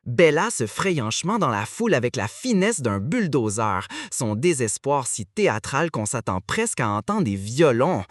Bella se fraye un chemin dans la foule avec la finesse d'un bulldozer, son désespoir si théâtral qu'on s'attend presque à entendre des violons.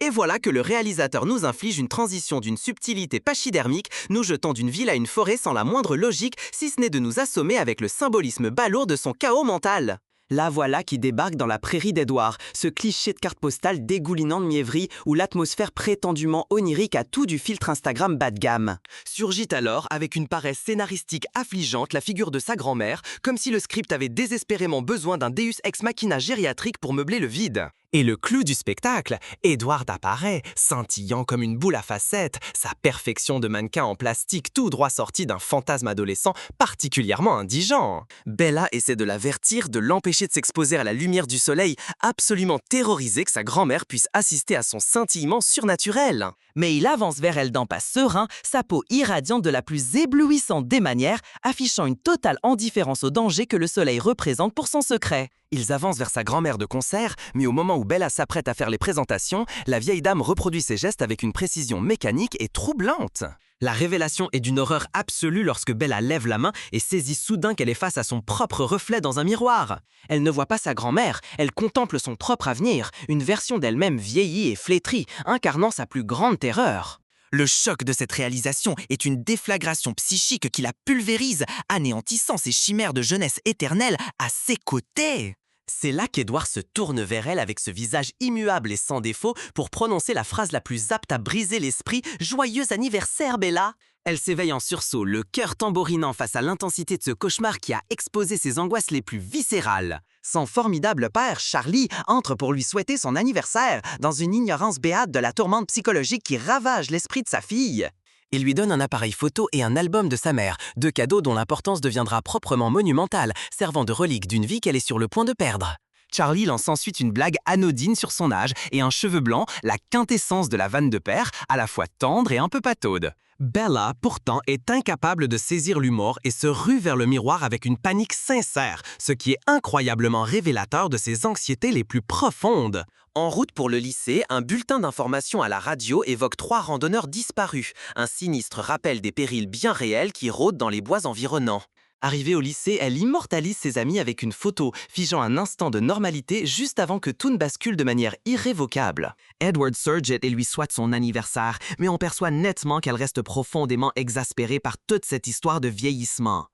Et voilà que le réalisateur nous inflige une transition d'une subtilité pachydermique, nous jetant d'une ville à une forêt sans la moindre logique, si ce n'est de nous assommer avec le symbolisme balourd de son chaos mental. La voilà qui débarque dans la prairie d'Edward, ce cliché de carte postale dégoulinant de mièvrerie où l'atmosphère prétendument onirique a tout du filtre Instagram bas de gamme. Surgit alors, avec une paresse scénaristique affligeante, la figure de sa grand-mère, comme si le script avait désespérément besoin d'un Deus ex machina gériatrique pour meubler le vide. Et le clou du spectacle, Edward apparaît, scintillant comme une boule à facettes, sa perfection de mannequin en plastique tout droit sorti d'un fantasme adolescent particulièrement indigent. Bella essaie de l'avertir, de l'empêcher de s'exposer à la lumière du soleil, absolument terrorisée que sa grand-mère puisse assister à son scintillement surnaturel. Mais il avance vers elle d'un pas serein, sa peau irradiante de la plus éblouissante des manières, affichant une totale indifférence au danger que le soleil représente pour son secret. Ils avancent vers sa grand-mère de concert, mais au moment où Bella s'apprête à faire les présentations, la vieille dame reproduit ses gestes avec une précision mécanique et troublante. La révélation est d'une horreur absolue lorsque Bella lève la main et saisit soudain qu'elle est face à son propre reflet dans un miroir. Elle ne voit pas sa grand-mère, elle contemple son propre avenir, une version d'elle-même vieillie et flétrie, incarnant sa plus grande terreur. Le choc de cette réalisation est une déflagration psychique qui la pulvérise, anéantissant ses chimères de jeunesse éternelle à ses côtés. C'est là qu'Edward se tourne vers elle avec ce visage immuable et sans défaut pour prononcer la phrase la plus apte à briser l'esprit « Joyeux anniversaire, Bella !» Elle s'éveille en sursaut, le cœur tambourinant face à l'intensité de ce cauchemar qui a exposé ses angoisses les plus viscérales. Son formidable père, Charlie, entre pour lui souhaiter son anniversaire, dans une ignorance béate de la tourmente psychologique qui ravage l'esprit de sa fille. Il lui donne un appareil photo et un album de sa mère, deux cadeaux dont l'importance deviendra proprement monumentale, servant de relique d'une vie qu'elle est sur le point de perdre. Charlie lance ensuite une blague anodine sur son âge et un cheveu blanc, la quintessence de la vanne de père, à la fois tendre et un peu pataude. Bella, pourtant, est incapable de saisir l'humour et se rue vers le miroir avec une panique sincère, ce qui est incroyablement révélateur de ses anxiétés les plus profondes. En route pour le lycée, un bulletin d'information à la radio évoque 3 randonneurs disparus, un sinistre rappel des périls bien réels qui rôdent dans les bois environnants. Arrivée au lycée, elle immortalise ses amis avec une photo, figeant un instant de normalité juste avant que tout ne bascule de manière irrévocable. Edward surgit et lui souhaite son anniversaire, mais on perçoit nettement qu'elle reste profondément exaspérée par toute cette histoire de vieillissement.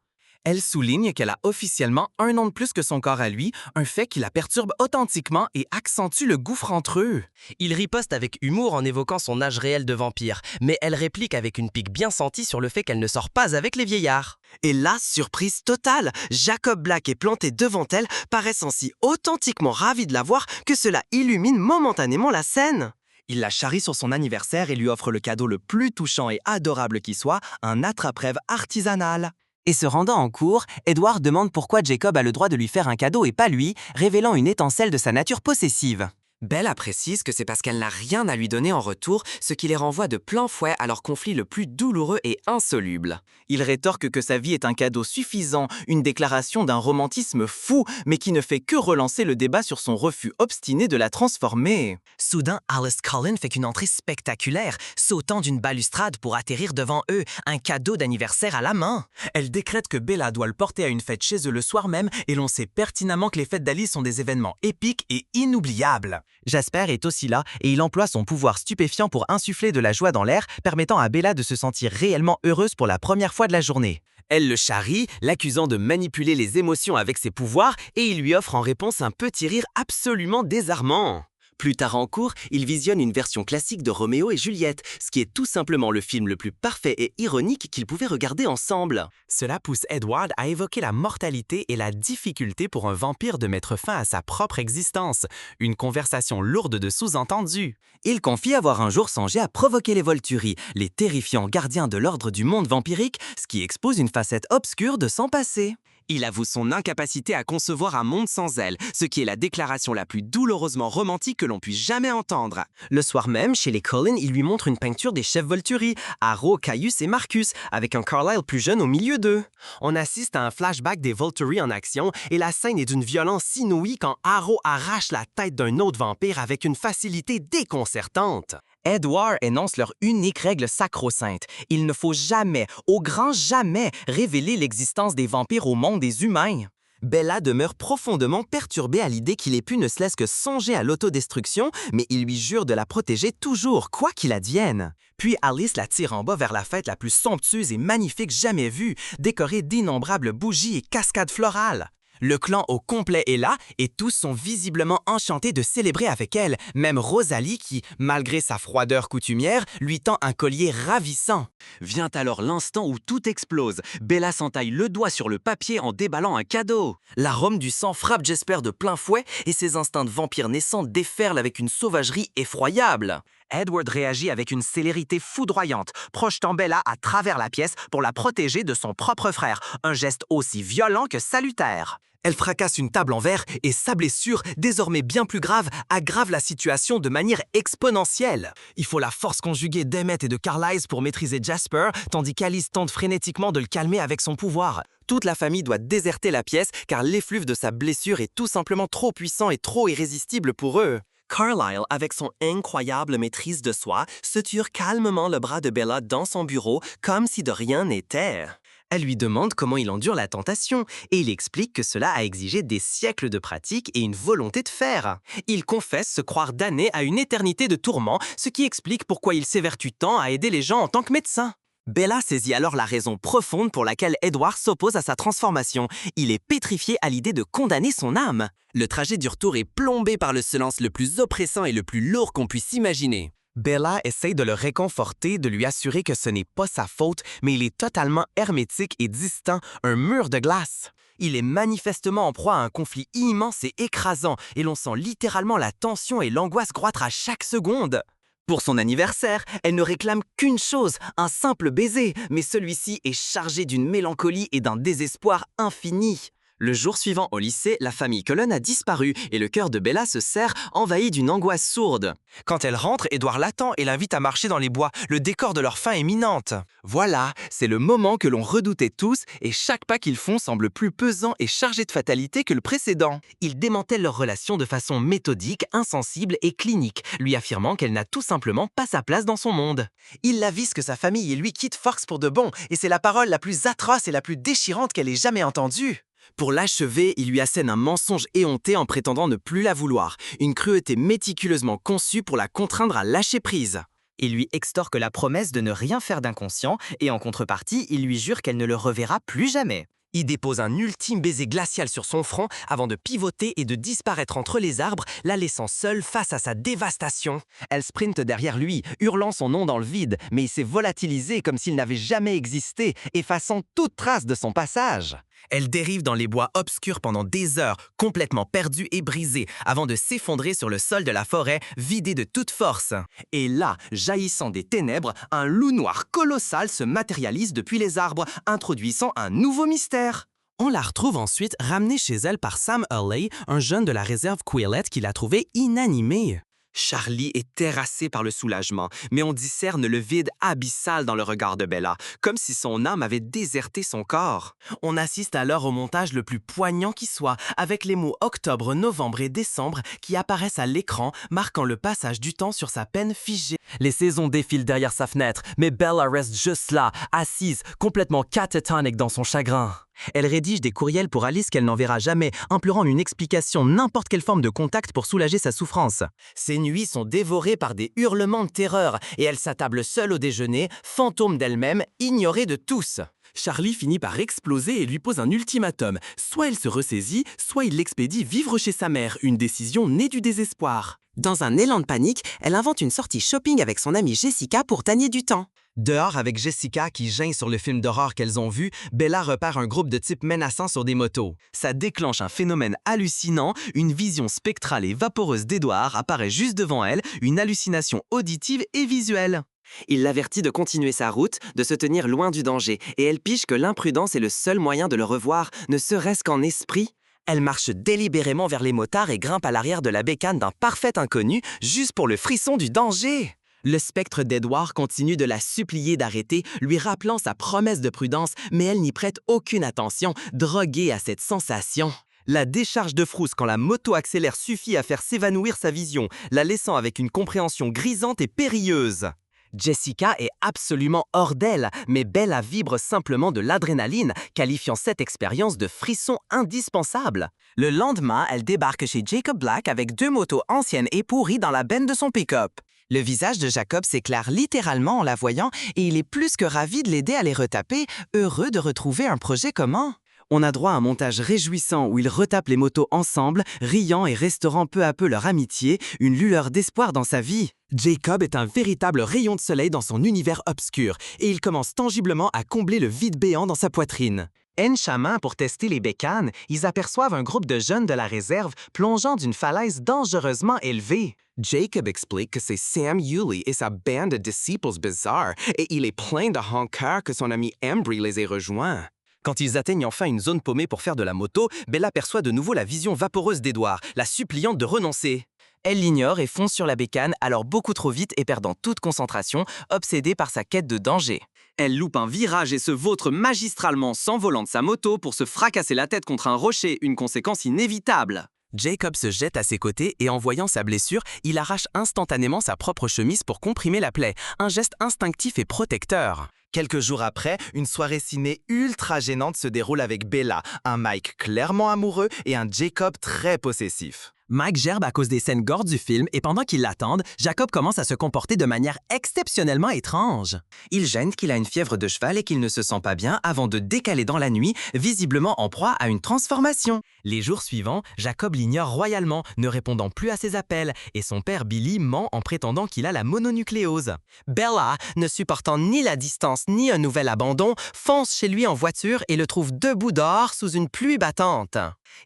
Elle souligne qu'elle a officiellement 1 an de plus que son corps à lui, un fait qui la perturbe authentiquement et accentue le gouffre entre eux. Il riposte avec humour en évoquant son âge réel de vampire, mais elle réplique avec une pique bien sentie sur le fait qu'elle ne sort pas avec les vieillards. Et là, surprise totale, Jacob Black est planté devant elle, paraissant si authentiquement ravi de la voir que cela illumine momentanément la scène. Il la charrie sur son anniversaire et lui offre le cadeau le plus touchant et adorable qui soit, un attrape-rêve artisanal. Et se rendant en cours, Edward demande pourquoi Jacob a le droit de lui faire un cadeau et pas lui, révélant une étincelle de sa nature possessive. Bella précise que c'est parce qu'elle n'a rien à lui donner en retour, ce qui les renvoie de plein fouet à leur conflit le plus douloureux et insoluble. Il rétorque que sa vie est un cadeau suffisant, une déclaration d'un romantisme fou, mais qui ne fait que relancer le débat sur son refus obstiné de la transformer. Soudain, Alice Cullen fait une entrée spectaculaire, sautant d'une balustrade pour atterrir devant eux, un cadeau d'anniversaire à la main. Elle décrète que Bella doit le porter à une fête chez eux le soir même, et l'on sait pertinemment que les fêtes d'Alice sont des événements épiques et inoubliables. Jasper est aussi là et il emploie son pouvoir stupéfiant pour insuffler de la joie dans l'air, permettant à Bella de se sentir réellement heureuse pour la première fois de la journée. Elle le charrie, l'accusant de manipuler les émotions avec ses pouvoirs et il lui offre en réponse un petit rire absolument désarmant. Plus tard en cours, il visionne une version classique de Roméo et Juliette, ce qui est tout simplement le film le plus parfait et ironique qu'ils pouvaient regarder ensemble. Cela pousse Edward à évoquer la mortalité et la difficulté pour un vampire de mettre fin à sa propre existence, une conversation lourde de sous-entendus. Il confie avoir un jour songé à provoquer les Volturi, les terrifiants gardiens de l'ordre du monde vampirique, ce qui expose une facette obscure de son passé. Il avoue son incapacité à concevoir un monde sans elle, ce qui est la déclaration la plus douloureusement romantique que l'on puisse jamais entendre. Le soir même, chez les Cullen, il lui montre une peinture des chefs Volturi, Harrow, Caius et Marcus, avec un Carlyle plus jeune au milieu d'eux. On assiste à un flashback des Volturi en action, et la scène est d'une violence inouïe quand Harrow arrache la tête d'un autre vampire avec une facilité déconcertante. Edward énonce leur unique règle sacro-sainte. Il ne faut jamais, au grand jamais, révéler l'existence des vampires au monde des humains. Bella demeure profondément perturbée à l'idée qu'il ait pu ne cesse que songer à l'autodestruction, mais il lui jure de la protéger toujours, quoi qu'il advienne. Puis Alice la tire en bas vers la fête la plus somptueuse et magnifique jamais vue, décorée d'innombrables bougies et cascades florales. Le clan au complet est là et tous sont visiblement enchantés de célébrer avec elle, même Rosalie qui, malgré sa froideur coutumière, lui tend un collier ravissant. Vient alors l'instant où tout explose. Bella s'entaille le doigt sur le papier en déballant un cadeau. L'arôme du sang frappe Jasper de plein fouet et ses instincts de vampire naissant déferlent avec une sauvagerie effroyable. Edward réagit avec une célérité foudroyante, projetant Bella à travers la pièce pour la protéger de son propre frère, un geste aussi violent que salutaire. Elle fracasse une table en verre et sa blessure, désormais bien plus grave, aggrave la situation de manière exponentielle. Il faut la force conjuguée d'Emmett et de Carlisle pour maîtriser Jasper, tandis qu'Alice tente frénétiquement de le calmer avec son pouvoir. Toute la famille doit déserter la pièce car l'effluve de sa blessure est tout simplement trop puissant et trop irrésistible pour eux. Carlisle, avec son incroyable maîtrise de soi, se tire calmement le bras de Bella dans son bureau comme si de rien n'était. Elle lui demande comment il endure la tentation et il explique que cela a exigé des siècles de pratique et une volonté de fer. Il confesse se croire damné à une éternité de tourments, ce qui explique pourquoi il s'évertue tant à aider les gens en tant que médecin. Bella saisit alors la raison profonde pour laquelle Edward s'oppose à sa transformation. Il est pétrifié à l'idée de condamner son âme. Le trajet du retour est plombé par le silence le plus oppressant et le plus lourd qu'on puisse imaginer. Bella essaye de le réconforter, de lui assurer que ce n'est pas sa faute, mais il est totalement hermétique et distant, un mur de glace. Il est manifestement en proie à un conflit immense et écrasant, et l'on sent littéralement la tension et l'angoisse croître à chaque seconde. Pour son anniversaire, elle ne réclame qu'une chose, un simple baiser, mais celui-ci est chargé d'une mélancolie et d'un désespoir infini. Le jour suivant au lycée, la famille Cullen a disparu et le cœur de Bella se serre, envahi d'une angoisse sourde. Quand elle rentre, Edward l'attend et l'invite à marcher dans les bois, le décor de leur fin imminente. Voilà, c'est le moment que l'on redoutait tous et chaque pas qu'ils font semble plus pesant et chargé de fatalité que le précédent. Ils démantèlent leur relation de façon méthodique, insensible et clinique, lui affirmant qu'elle n'a tout simplement pas sa place dans son monde. Il l'avise que sa famille et lui quittent Forks pour de bon et c'est la parole la plus atroce et la plus déchirante qu'elle ait jamais entendue. Pour l'achever, il lui assène un mensonge éhonté en prétendant ne plus la vouloir, une cruauté méticuleusement conçue pour la contraindre à lâcher prise. Il lui extorque la promesse de ne rien faire d'inconscient et en contrepartie, il lui jure qu'elle ne le reverra plus jamais. Il dépose un ultime baiser glacial sur son front avant de pivoter et de disparaître entre les arbres, la laissant seule face à sa dévastation. Elle sprinte derrière lui, hurlant son nom dans le vide, mais il s'est volatilisé comme s'il n'avait jamais existé, effaçant toute trace de son passage. Elle dérive dans les bois obscurs pendant des heures, complètement perdue et brisée, avant de s'effondrer sur le sol de la forêt, vidée de toute force. Et là, jaillissant des ténèbres, un loup noir colossal se matérialise depuis les arbres, introduisant un nouveau mystère. On la retrouve ensuite ramenée chez elle par Sam Hurley, un jeune de la réserve Quillette qui l'a trouvée inanimée. Charlie est terrassé par le soulagement, mais on discerne le vide abyssal dans le regard de Bella, comme si son âme avait déserté son corps. On assiste alors au montage le plus poignant qui soit, avec les mots octobre, novembre et décembre qui apparaissent à l'écran, marquant le passage du temps sur sa peine figée. Les saisons défilent derrière sa fenêtre, mais Bella reste juste là, assise, complètement catatonique dans son chagrin. Elle rédige des courriels pour Alice qu'elle n'enverra jamais, implorant une explication, n'importe quelle forme de contact pour soulager sa souffrance. Ses nuits sont dévorées par des hurlements de terreur et elle s'attable seule au déjeuner, fantôme d'elle-même, ignorée de tous. Charlie finit par exploser et lui pose un ultimatum. Soit elle se ressaisit, soit il l'expédie vivre chez sa mère, une décision née du désespoir. Dans un élan de panique, elle invente une sortie shopping avec son amie Jessica pour gagner du temps. Dehors avec Jessica qui geint sur le film d'horreur qu'elles ont vu, Bella repère un groupe de types menaçants sur des motos. Ça déclenche un phénomène hallucinant, une vision spectrale et vaporeuse d'Edward apparaît juste devant elle, une hallucination auditive et visuelle. Il l'avertit de continuer sa route, de se tenir loin du danger, et elle pige que l'imprudence est le seul moyen de le revoir, ne serait-ce qu'en esprit. Elle marche délibérément vers les motards et grimpe à l'arrière de la bécane d'un parfait inconnu, juste pour le frisson du danger. Le spectre d'Edward continue de la supplier d'arrêter, lui rappelant sa promesse de prudence, mais elle n'y prête aucune attention, droguée à cette sensation. La décharge de frousse quand la moto accélère suffit à faire s'évanouir sa vision, la laissant avec une compréhension grisante et périlleuse. Jessica est absolument hors d'elle, mais Bella vibre simplement de l'adrénaline, qualifiant cette expérience de frisson indispensable. Le lendemain, elle débarque chez Jacob Black avec 2 motos anciennes et pourries dans la benne de son pick-up. Le visage de Jacob s'éclaire littéralement en la voyant et il est plus que ravi de l'aider à les retaper, heureux de retrouver un projet commun. On a droit à un montage réjouissant où ils retapent les motos ensemble, riant et restaurant peu à peu leur amitié, une lueur d'espoir dans sa vie. Jacob est un véritable rayon de soleil dans son univers obscur et il commence tangiblement à combler le vide béant dans sa poitrine. En chemin pour tester les bécanes, ils aperçoivent un groupe de jeunes de la réserve plongeant d'une falaise dangereusement élevée. Jacob explique que c'est Sam Yulee et sa bande de disciples bizarres et il est plein de rancœur que son ami Embry les ait rejoints. Quand ils atteignent enfin une zone paumée pour faire de la moto, Bella perçoit de nouveau la vision vaporeuse d'Edward, la suppliante de renoncer. Elle l'ignore et fonce sur la bécane, alors beaucoup trop vite et perdant toute concentration, obsédée par sa quête de danger. Elle loupe un virage et se vautre magistralement s'envolant de sa moto pour se fracasser la tête contre un rocher, une conséquence inévitable. Jacob se jette à ses côtés et en voyant sa blessure, il arrache instantanément sa propre chemise pour comprimer la plaie, un geste instinctif et protecteur. Quelques jours après, une soirée ciné ultra gênante se déroule avec Bella, un Mike clairement amoureux et un Jacob très possessif. Mike gerbe à cause des scènes gore du film et pendant qu'ils l'attendent, Jacob commence à se comporter de manière exceptionnellement étrange. Il gêne qu'il a une fièvre de cheval et qu'il ne se sent pas bien avant de décaler dans la nuit, visiblement en proie à une transformation. Les jours suivants, Jacob l'ignore royalement, ne répondant plus à ses appels, et son père Billy ment en prétendant qu'il a la mononucléose. Bella, ne supportant ni la distance ni un nouvel abandon, fonce chez lui en voiture et le trouve debout dehors sous une pluie battante.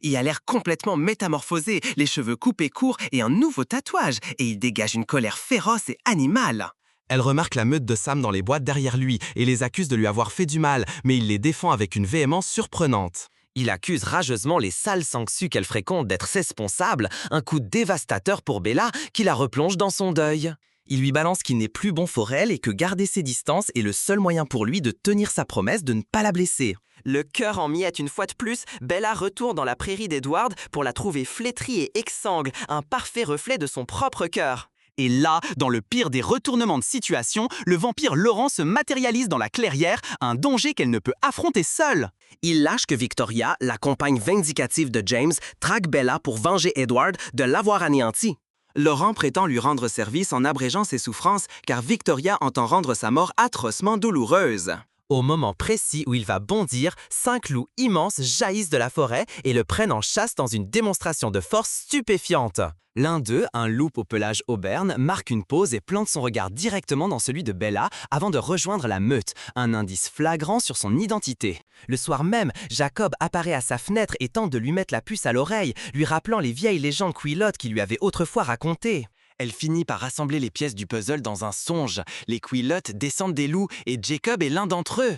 Il a l'air complètement métamorphosé, les cheveux coupés courts et un nouveau tatouage, et il dégage une colère féroce et animale. Elle remarque la meute de Sam dans les boîtes derrière lui et les accuse de lui avoir fait du mal, mais il les défend avec une véhémence surprenante. Il accuse rageusement les sales sangsues qu'elle fréquente d'être responsables, un coup dévastateur pour Bella qui la replonge dans son deuil. Il lui balance qu'il n'est plus bon pour elle et que garder ses distances est le seul moyen pour lui de tenir sa promesse de ne pas la blesser. Le cœur en miette une fois de plus, Bella retourne dans la prairie d'Edward pour la trouver flétrie et exsangue, un parfait reflet de son propre cœur. Et là, dans le pire des retournements de situation, le vampire Laurent se matérialise dans la clairière, un danger qu'elle ne peut affronter seule. Il lâche que Victoria, la compagne vindicative de James, traque Bella pour venger Edward de l'avoir anéanti. Laurent prétend lui rendre service en abrégeant ses souffrances car Victoria entend rendre sa mort atrocement douloureuse. Au moment précis où il va bondir, 5 loups immenses jaillissent de la forêt et le prennent en chasse dans une démonstration de force stupéfiante. L'un d'eux, un loup au pelage auburn, marque une pause et plante son regard directement dans celui de Bella avant de rejoindre la meute, un indice flagrant sur son identité. Le soir même, Jacob apparaît à sa fenêtre et tente de lui mettre la puce à l'oreille, lui rappelant les vieilles légendes Queelottes qu'il lui avait autrefois racontées. Elle finit par rassembler les pièces du puzzle dans un songe. Les Queelottes descendent des loups et Jacob est l'un d'entre eux.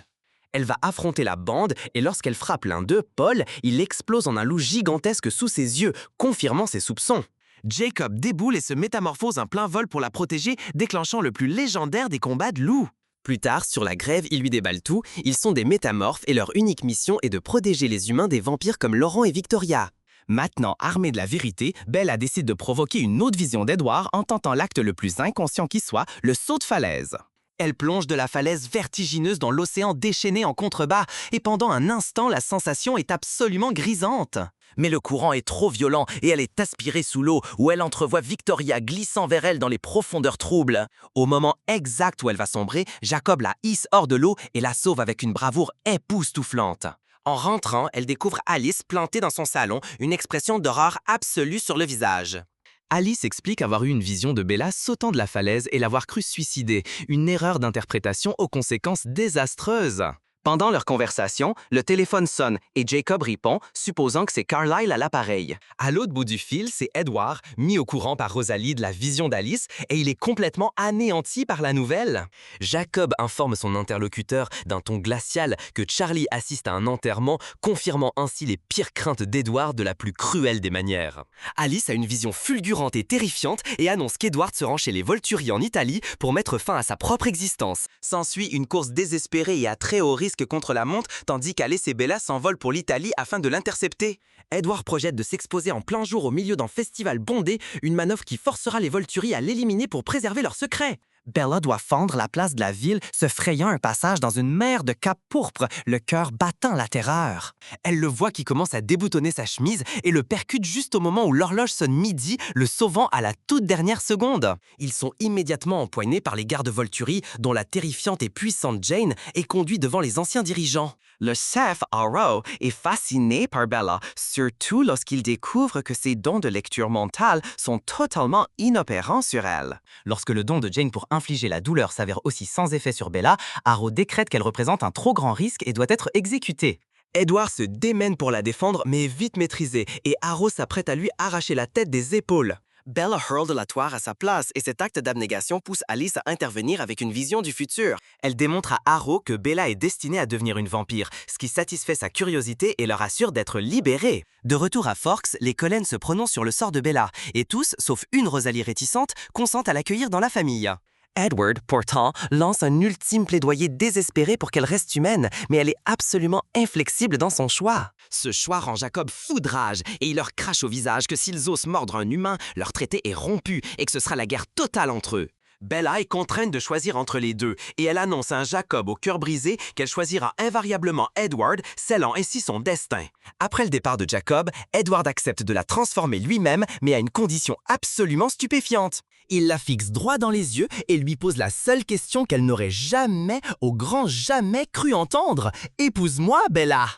Elle va affronter la bande et lorsqu'elle frappe l'un d'eux, Paul, il explose en un loup gigantesque sous ses yeux, confirmant ses soupçons. Jacob déboule et se métamorphose en plein vol pour la protéger, déclenchant le plus légendaire des combats de loups. Plus tard, sur la grève, il lui déballe tout, ils sont des métamorphes et leur unique mission est de protéger les humains des vampires comme Laurent et Victoria. Maintenant, armée de la vérité, Bella décide de provoquer une autre vision d'Edward en tentant l'acte le plus inconscient qui soit, le saut de falaise. Elle plonge de la falaise vertigineuse dans l'océan déchaîné en contrebas et pendant un instant, la sensation est absolument grisante. Mais le courant est trop violent et elle est aspirée sous l'eau où elle entrevoit Victoria glissant vers elle dans les profondeurs troubles. Au moment exact où elle va sombrer, Jacob la hisse hors de l'eau et la sauve avec une bravoure époustouflante. En rentrant, elle découvre Alice plantée dans son salon, une expression d'horreur absolue sur le visage. Alice explique avoir eu une vision de Bella sautant de la falaise et l'avoir cru suicider, une erreur d'interprétation aux conséquences désastreuses. Pendant leur conversation, le téléphone sonne et Jacob répond, supposant que c'est Carlyle à l'appareil. À l'autre bout du fil, c'est Edward, mis au courant par Rosalie de la vision d'Alice, et il est complètement anéanti par la nouvelle. Jacob informe son interlocuteur d'un ton glacial que Charlie assiste à un enterrement, confirmant ainsi les pires craintes d'Edward de la plus cruelle des manières. Alice a une vision fulgurante et terrifiante et annonce qu'Edward se rend chez les Volturi en Italie pour mettre fin à sa propre existence. S'ensuit une course désespérée et à très haut risque risque contre la montre tandis qu'Alice et Bella s'envolent pour l'Italie afin de l'intercepter. Edward projette de s'exposer en plein jour au milieu d'un festival bondé, une manœuvre qui forcera les Volturi à l'éliminer pour préserver leur secret. Bella doit fendre la place de la ville, se frayant un passage dans une mer de capes pourpres, le cœur battant la terreur. Elle le voit qui commence à déboutonner sa chemise et le percute juste au moment où l'horloge sonne midi, le sauvant à la toute dernière seconde. Ils sont immédiatement empoignés par les gardes Volturi, dont la terrifiante et puissante Jane est conduite devant les anciens dirigeants. Le chef Arrow est fasciné par Bella, surtout lorsqu'il découvre que ses dons de lecture mentale sont totalement inopérants sur elle. Lorsque le don de Jane pour infliger la douleur s'avère aussi sans effet sur Bella, Arrow décrète qu'elle représente un trop grand risque et doit être exécutée. Edward se démène pour la défendre, mais est vite maîtrisé, et Arrow s'apprête à lui arracher la tête des épaules. Bella hurle de la toile à sa place et cet acte d'abnégation pousse Alice à intervenir avec une vision du futur. Elle démontre à Arrow que Bella est destinée à devenir une vampire, ce qui satisfait sa curiosité et leur assure d'être libérée. De retour à Forks, les Cullen se prononcent sur le sort de Bella et tous, sauf une Rosalie réticente, consentent à l'accueillir dans la famille. Edward, pourtant, lance un ultime plaidoyer désespéré pour qu'elle reste humaine, mais elle est absolument inflexible dans son choix. Ce choix rend Jacob fou de rage et il leur crache au visage que s'ils osent mordre un humain, leur traité est rompu et que ce sera la guerre totale entre eux. Bella est contrainte de choisir entre les deux et elle annonce à un Jacob au cœur brisé qu'elle choisira invariablement Edward, scellant ainsi son destin. Après le départ de Jacob, Edward accepte de la transformer lui-même, mais à une condition absolument stupéfiante. Il la fixe droit dans les yeux et lui pose la seule question qu'elle n'aurait jamais, au grand jamais, cru entendre. « Épouse-moi, Bella !»